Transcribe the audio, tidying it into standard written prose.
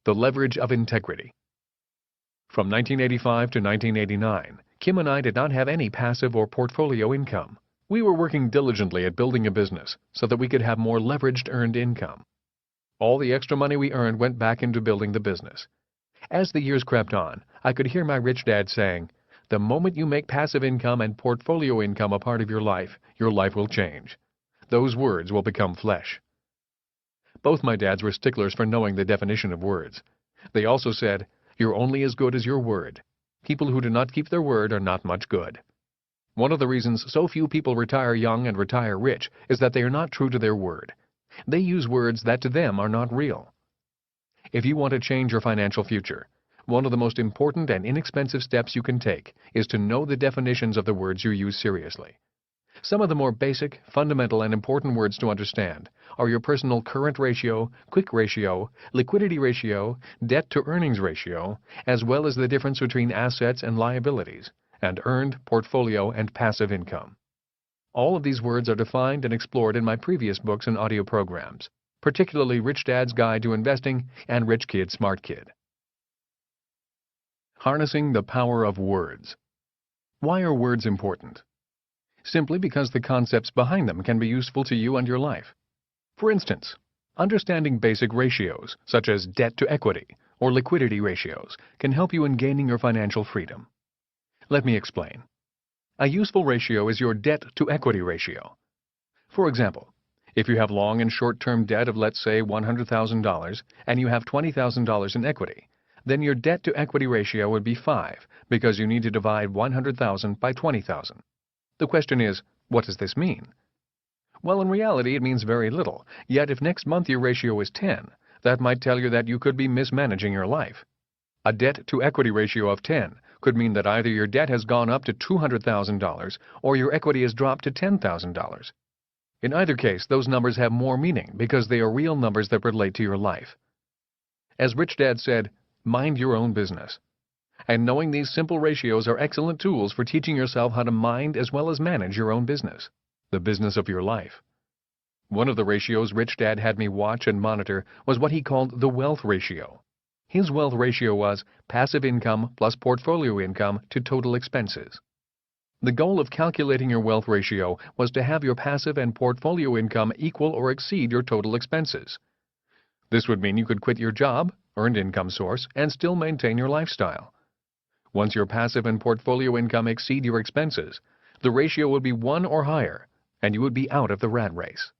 The Leverage of Integrity. From 1985 to 1989, Kim and I did not have any passive or portfolio income. We were working diligently at building a business so that we could have more leveraged earned income. All the extra money we earned went back into building the business. As the years crept on, I could hear my rich dad saying, "The moment you make passive income and portfolio income a part of your life will change. Those words will become flesh." Both my dads were sticklers for knowing the definition of words. They also said, "You're only as good as your word. People who do not keep their word are not much good." One of the reasons so few people retire young and retire rich is that they are not true to their word. They use words that to them are not real. If you want to change your financial future, one of the most important and inexpensive steps you can take is to know the definitions of the words you use seriously. Some of the more basic, fundamental, and important words to understand are your personal current ratio, quick ratio, liquidity ratio, debt-to-earnings ratio, as well as the difference between assets and liabilities, and earned, portfolio, and passive income. All of these words are defined and explored in my previous books and audio programs, particularly Rich Dad's Guide to Investing and Rich Kid, Smart Kid. Harnessing the Power of Words. Why are words important? Simply because the concepts behind them can be useful to you and your life. For instance, understanding basic ratios, such as debt to equity or liquidity ratios, can help you in gaining your financial freedom. Let me explain. A useful ratio is your debt to equity ratio. For example, if you have long and short-term debt of, let's say, $100,000 and you have $20,000 in equity, then your debt to equity ratio would be 5 because you need to divide $100,000 by $20,000. The question is, what does this mean? Well, in reality, it means very little. Yet if next month your ratio is 10, that might tell you that you could be mismanaging your life. A debt-to-equity ratio of 10 could mean that either your debt has gone up to $200,000 or your equity has dropped to $10,000. In either case, those numbers have more meaning because they are real numbers that relate to your life. As Rich Dad said, mind your own business. And knowing these simple ratios are excellent tools for teaching yourself how to mind as well as manage your own business, the business of your life. One of the ratios Rich Dad had me watch and monitor was what he called the wealth ratio. His wealth ratio was passive income plus portfolio income to total expenses. The goal of calculating your wealth ratio was to have your passive and portfolio income equal or exceed your total expenses. This would mean you could quit your job, earned income source, and still maintain your lifestyle. Once your passive and portfolio income exceed your expenses, the ratio would be 1 or higher, and you would be out of the rat race.